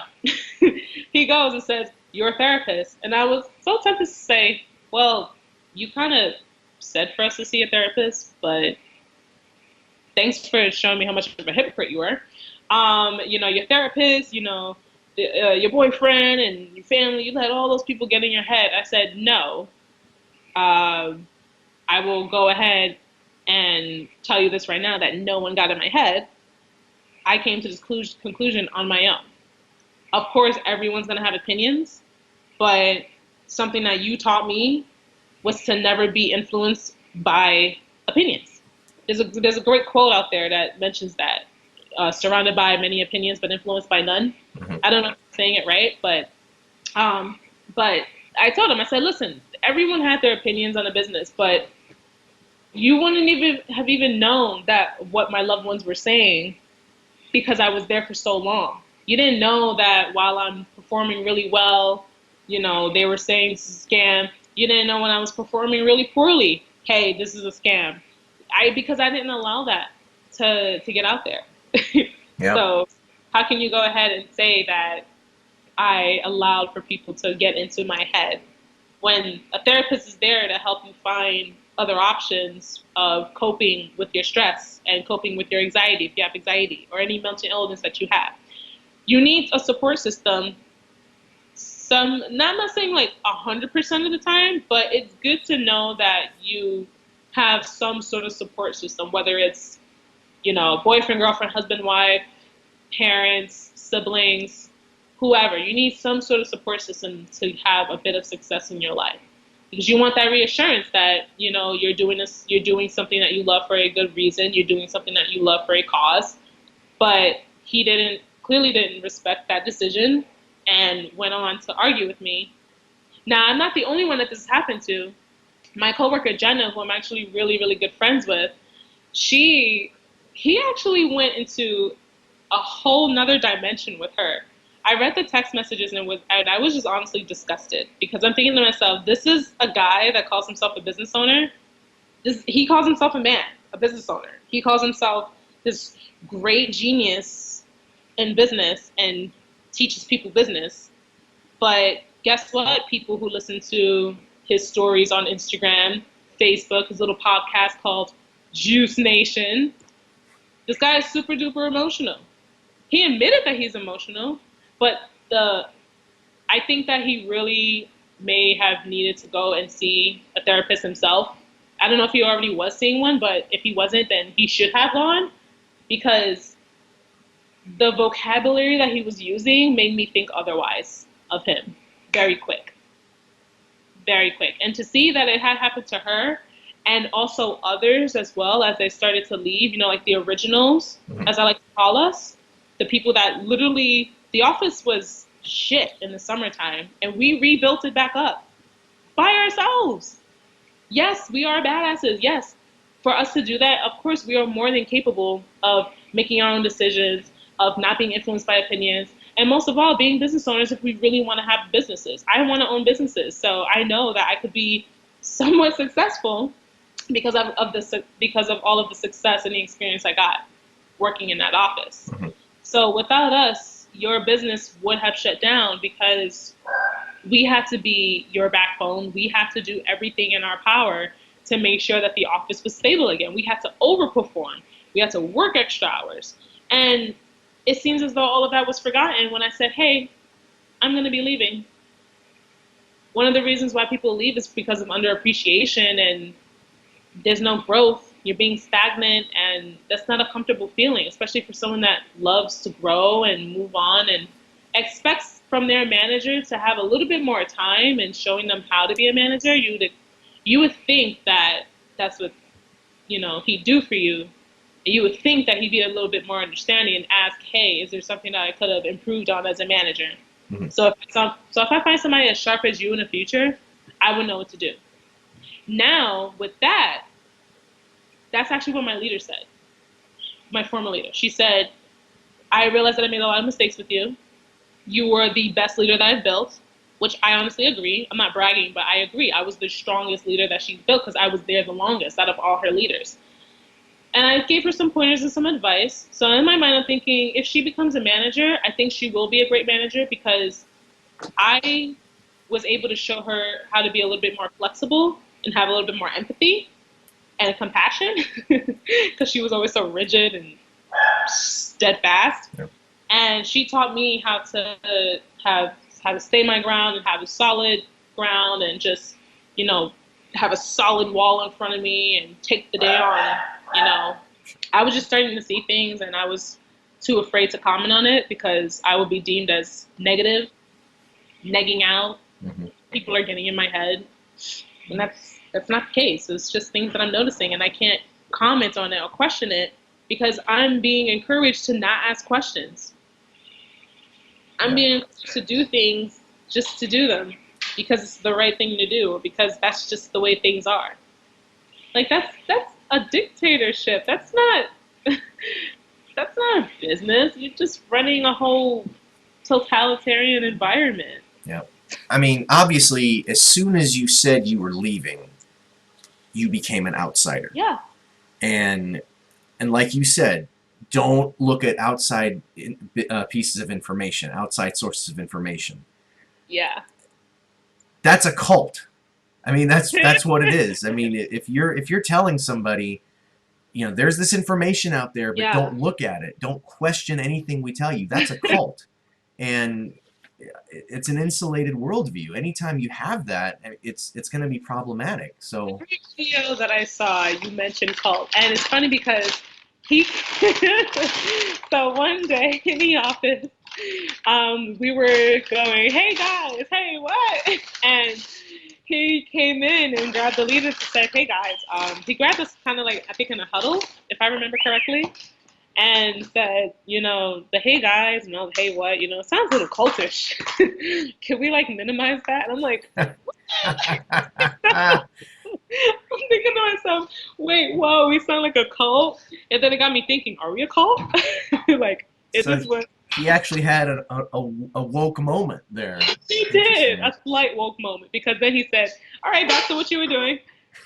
Speaker 1: he goes and says, you're a therapist. And I was so tempted to say, well, you kind of said for us to see a therapist, but thanks for showing me how much of a hypocrite you were. Your therapist, your boyfriend and your family, you let all those people get in your head. I said, no. I will go ahead and tell you this right now, that no one got in my head. I came to this conclusion on my own. Of course, everyone's going to have opinions, but something that you taught me was to never be influenced by opinions. There's a great quote out there that mentions that, surrounded by many opinions but influenced by none.
Speaker 2: Mhm.
Speaker 1: I don't know if I'm saying it right, um, but I told him, I said, listen, everyone had their opinions on a business, but you wouldn't even have even known that what my loved ones were saying because I was there for so long. You didn't know that while I'm performing really well, they were saying this is a scam. You didn't know when I was performing really poorly, hey, this is a scam. Because I didn't allow that to get out there.
Speaker 2: Yeah.
Speaker 1: So how can you go ahead and say that I allowed for people to get into my head when a therapist is there to help you find other options of coping with your stress and coping with your anxiety, if you have anxiety or any mental illness that you have? You need a support system. I'm not saying like 100% of the time, but it's good to know that you have some sort of support system, whether it's, boyfriend, girlfriend, husband, wife, parents, siblings, whoever. You need some sort of support system to have a bit of success in your life, because you want that reassurance that you're doing something that you love for a good reason, you're doing something that you love for a cause. But he clearly didn't respect that decision and went on to argue with me. Now, I'm not the only one that this happened to. My coworker Jenna, who I'm actually really, really good friends with, he actually went into a whole nother dimension with her. I read the text messages and I was just honestly disgusted, because I'm thinking to myself, this is a guy that calls himself a business owner. He calls himself a man, a business owner. He calls himself this great genius in business and teaches people business. But guess what? People who listen to his stories on Instagram, Facebook, his little podcast called Juice Nation, this guy is super duper emotional. He admitted that he's emotional, but I think that he really may have needed to go and see a therapist himself. I don't know if he already was seeing one, but if he wasn't, then he should have gone, because the vocabulary that he was using made me think otherwise of him very quick. Very quick. And to see that it had happened to her and also others as well as they started to leave, like the originals, as I like to call us, the people that literally, the office was shit in the summertime and we rebuilt it back up by ourselves. Yes, we are badasses. Yes, for us to do that, of course, we are more than capable of making our own decisions, of not being influenced by opinions, and most of all, being business owners if we really want to have businesses. I want to own businesses, so I know that I could be somewhat successful because of all of the success and the experience I got working in that office.
Speaker 2: Mhm.
Speaker 1: So without us, your business would have shut down, because we have to be your backbone. We have to do everything in our power to make sure that the office was stable again. We had to overperform. We had to work extra hours. And it seems as though all of that was forgotten when I said, hey, I'm going to be leaving. One of the reasons why people leave is because of underappreciation and there's no growth. You're being stagnant, and that's not a comfortable feeling, especially for someone that loves to grow and move on and expects from their manager to have a little bit more time and showing them how to be a manager. You would think that that's what he'd do for you. You would think that he'd be a little bit more understanding and ask, hey, is there something that I could have improved on as a manager?
Speaker 2: Mhm.
Speaker 1: So if I find somebody as sharp as you in the future, I would know what to do. Now, with that, that's actually what my leader said, my former leader. She said, I realized that I made a lot of mistakes with you. You were the best leader that I've built, which I honestly agree. I'm not bragging, but I agree. I was the strongest leader that she's built because I was there the longest out of all her leaders. And I gave her some pointers and some advice. So in my mind, I'm thinking, if she becomes a manager, I think she will be a great manager, because I was able to show her how to be a little bit more flexible and have a little bit more empathy and compassion, because she was always so rigid and steadfast.
Speaker 2: Yep.
Speaker 1: And she taught me have how to stay my ground and have a solid ground and just, have a solid wall in front of me and take the day on. I was just starting to see things and I was too afraid to comment on it because I would be deemed as negative, negging out.
Speaker 2: Mhm.
Speaker 1: People are getting in my head, and that's that's not the case. It's just things that I'm noticing, and I can't comment on it or question it because I'm being encouraged to not ask questions. I'm
Speaker 2: Yeah.
Speaker 1: being encouraged to do things just to do them because it's the right thing to do, or because that's just the way things are. Like that's a dictatorship. That's not that's not a business. You're just running a whole totalitarian environment.
Speaker 2: Yeah. I mean, obviously, as soon as you said you were leaving, you became an outsider.
Speaker 1: Yeah.
Speaker 2: And like you said, don't look at outside pieces of information, outside sources of information.
Speaker 1: Yeah.
Speaker 2: That's a cult. I mean, that's what it is. I mean, if you're telling somebody, you know, there's this information out there, but
Speaker 1: Yeah.
Speaker 2: don't look at it, don't question anything we tell you. That's a cult, and it's an insulated worldview. Anytime you have that, it's going to be problematic. So
Speaker 1: Every video that I saw, you mentioned cult, and it's funny because he. So one day in the office, we were going, "Hey guys, hey what?" And he came in and grabbed the leaders and said, "Hey guys." He grabbed us kind of like I think in a huddle, if I remember correctly, and said, the "hey guys," the "hey what," it sounds a little cultish. Can we like minimize that? And I'm like, I'm thinking to myself, wait, whoa, we sound like a cult? And then it got me thinking, are we a cult? Like, is
Speaker 2: So
Speaker 1: this what
Speaker 2: he actually had a woke moment there.
Speaker 1: he did? A slight woke moment, because then he said, all right, back to what you were doing.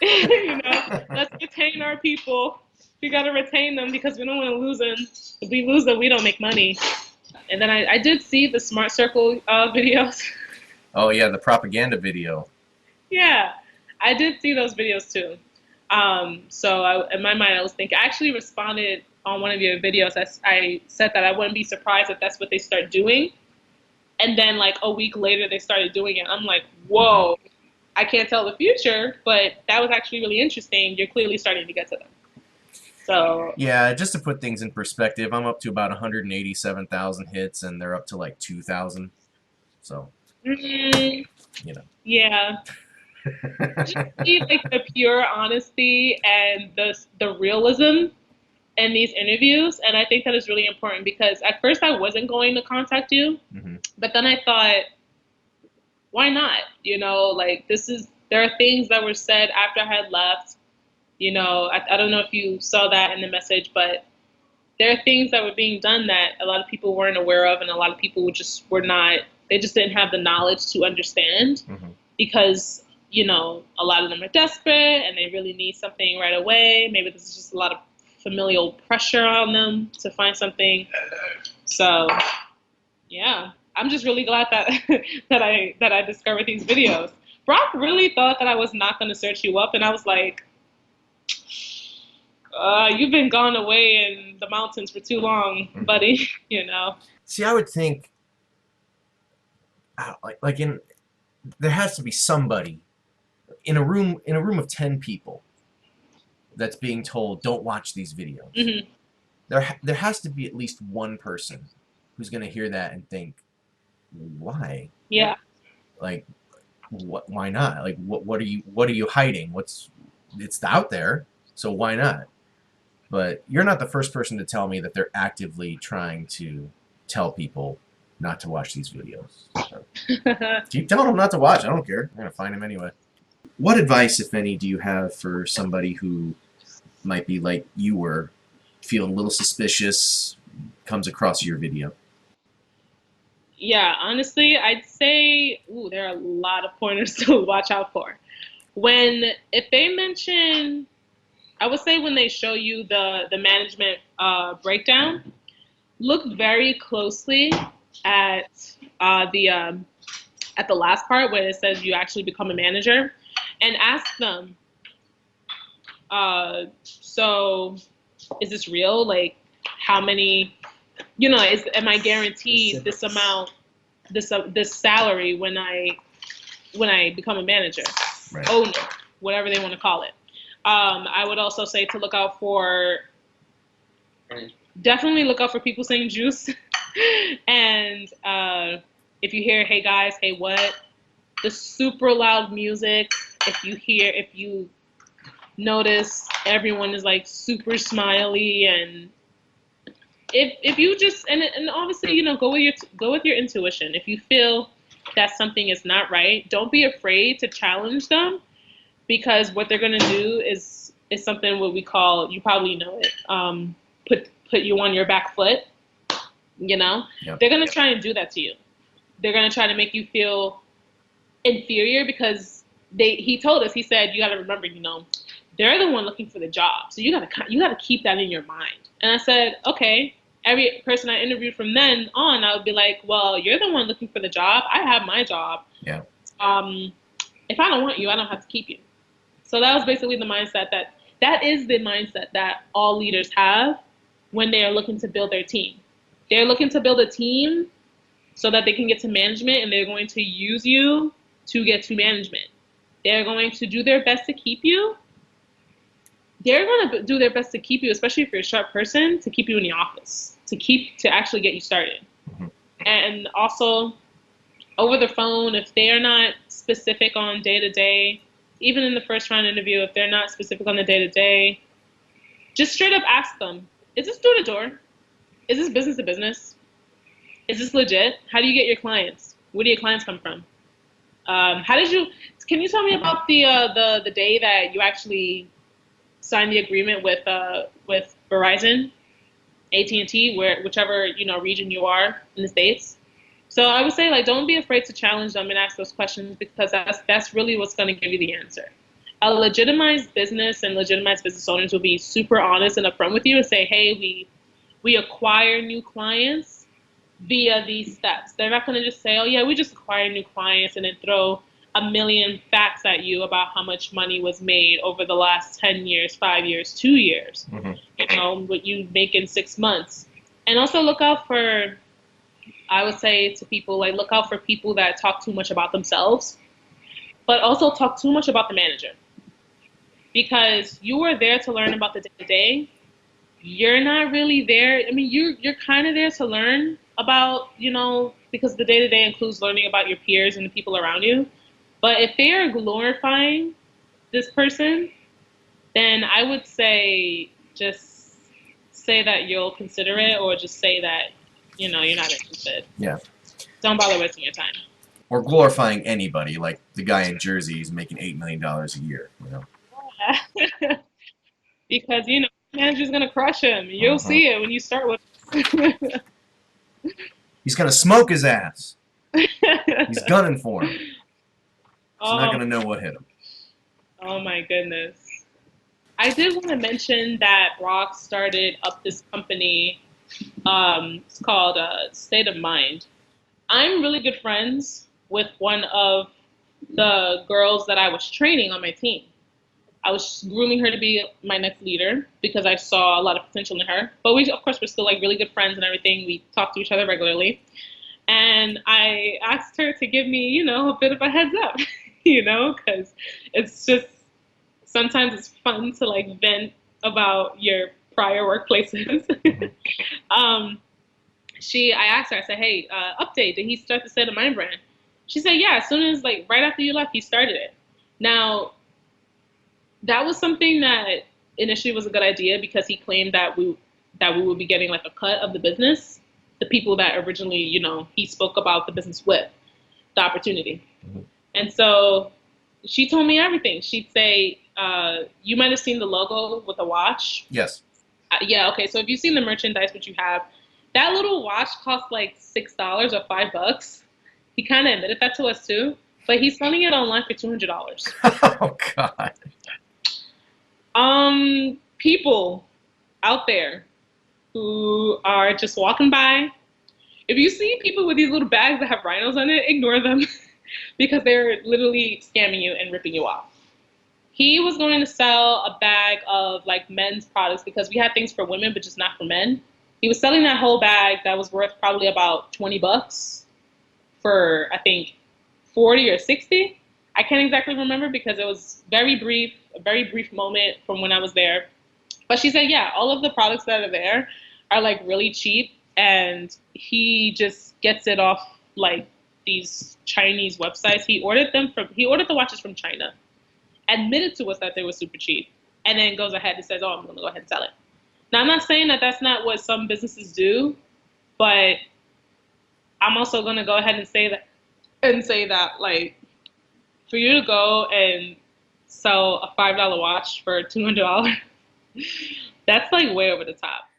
Speaker 1: Let's retain our people. We got to retain them because we don't want to lose them. If we lose them, we don't make money. And then I did see the Smart Circle videos.
Speaker 2: Oh yeah, the propaganda video.
Speaker 1: Yeah, I did see those videos too. So in my mind, I was thinking, I actually responded on one of your videos. I said that I wouldn't be surprised if that's what they start doing. And then like a week later, they started doing it. I'm like, whoa, I can't tell the future, but that was actually really interesting. You're clearly starting to get to them. So
Speaker 2: yeah, just to put things in perspective, I'm up to about 187,000 hits, and they're up to like 2,000. So,
Speaker 1: yeah. Just see like the pure honesty and the realism in these interviews, and I think that is really important because at first I wasn't going to contact you, but then I thought, why not? Like there are things that were said after I had left. I don't know if you saw that in the message, but there are things that were being done that a lot of people weren't aware of, and a lot of people they just didn't have the knowledge to understand because a lot of them are desperate and they really need something right away. Maybe this is just a lot of familial pressure on them to find something. So, yeah, I'm just really glad that that I discovered these videos. Brock really thought that I was not going to search you up, and I was like, you've been gone away in the mountains for too long, buddy.
Speaker 2: See, I would think, there has to be somebody in a room of 10 people that's being told, don't watch these videos. There has to be at least one person who's going to hear that and think, why?
Speaker 1: Yeah.
Speaker 2: Like, why not? Like, what are you hiding? It's out there, so why not? But you're not the first person to tell me that they're actively trying to tell people not to watch these videos. So, keep telling them not to watch. I don't care. I'm going to find them anyway. What advice, if any, do you have for somebody who might be like you were, feeling a little suspicious, comes across your video?
Speaker 1: Yeah, honestly, I'd say there are a lot of pointers to watch out for. If they mention, I would say when they show you the management breakdown, look very closely at the last part where it says you actually become a manager, and ask them, so is this real? Like, how many, am I guaranteed this amount, this salary when I become a manager,
Speaker 2: Right.
Speaker 1: owner, whatever they want to call it. I would also say to definitely look out for people saying juice. And if you hear, hey guys, hey what, the super loud music, if you notice everyone is like super smiley, and if you just and obviously, you know, go with your intuition. If you feel that something is not right, don't be afraid to challenge them, because what they're gonna do is something what we call, you probably know it, put you on your back foot. You know,
Speaker 2: Yep.
Speaker 1: they're gonna try and do that to you. They're gonna try to make you feel inferior, because he told us, he said, you got to remember, you know, they're the one looking for the job, so you got to keep that in your mind. And I said, okay. Every person I interviewed from then on, I would be like, well, you're the one looking for the job, I have my job.
Speaker 2: Yeah.
Speaker 1: If I don't want you, I don't have to keep you. So that was basically the mindset, that is the mindset that all leaders have when they are looking to build their team. They're looking to build a team so that they can get to management, and they're going to use you to get to management. They're going to do their best to keep you. They're going to do their best to keep you, especially if you're a sharp person, to keep you in the office, to actually get you started.
Speaker 2: Mm-hmm.
Speaker 1: And also over the phone, if they are not specific on day to day, even in the first round interview, if they're not specific on the day to day, just straight up ask them, is this door to door? Is this business to business? Is this legit? How do you get your clients? Where do your clients come from? Can you tell me about the day that you actually signed the agreement with Verizon, AT&T, whichever, you know, region you are in the States? So I would say, like, don't be afraid to challenge them and ask those questions, because that's really what's going to give you the answer. A legitimized business and legitimized business owners will be super honest and upfront with you and say, hey, we acquire new clients via these steps. They're not going to just say, oh yeah, we just acquire new clients, and then throw a million facts at you about how much money was made over the last 10 years, 5 years, 2 years,
Speaker 2: Mm-hmm.
Speaker 1: you know, what you make in 6 months. And also look out for, I would say to people, like, look out for people that talk too much about themselves, but also talk too much about the manager. Because you are there to learn about the day-to-day. You're not really there. I mean, you're kind of there to learn about, you know, because the day-to-day includes learning about your peers and the people around you. But if they are glorifying this person, then I would say just say that you'll consider it, or just say that, you know, you're not interested.
Speaker 2: Yeah.
Speaker 1: Don't bother wasting your time.
Speaker 2: Or glorifying anybody, like the guy in Jersey who's making $8 million a year, you know?
Speaker 1: Because, you know, the manager's going to crush him. You'll
Speaker 2: Uh-huh.
Speaker 1: see it when you start with
Speaker 2: He's going to smoke his ass. He's gunning for him. He's not going to know what hit him.
Speaker 1: Oh my goodness. I did want to mention that Brock started up this company. It's called State of Mind. I'm really good friends with one of the girls that I was training on my team. I was grooming her to be my next leader because I saw a lot of potential in her. But we, of course, we're still like really good friends and everything. We talk to each other regularly. And I asked her to give me, you know, a bit of a heads up, you know, because it's just, sometimes it's fun to like vent about your prior workplaces. I asked her, I said, hey, update, did he start the State of Mind brand? She said, yeah, as soon as, like, right after you left, he started it. Now, that was something that initially was a good idea, because he claimed that we would be getting like a cut of the business, the people that originally, you know, he spoke about the business with, the opportunity.
Speaker 2: Mm-hmm.
Speaker 1: And so she told me everything. She'd say, you might have seen the logo with the watch.
Speaker 2: Yes.
Speaker 1: Yeah, okay, so if you've seen the merchandise, which you have, that little watch cost like $6 or $5. He kind of admitted that to us too, but he's selling it online for $200.
Speaker 2: Oh, God.
Speaker 1: People out there who are just walking by, if you see people with these little bags that have rhinos on it, ignore them because they're literally scamming you and ripping you off. He was going to sell a bag of like men's products, because we had things for women but just not for men. He was selling that whole bag that was worth probably about $20 for, I think, 40 or 60. I can't exactly remember because it was a very brief moment from when I was there. But she said, yeah, all of the products that are there are like really cheap, and he just gets it off like these Chinese websites. He ordered the watches from China. admitted to us that they were super cheap, and then goes ahead and says, "Oh, I'm going to go ahead and sell it." Now, I'm not saying that that's not what some businesses do, but I'm also going to go ahead and say that like for you to go and sell a $5 watch for $200, that's like way over the top.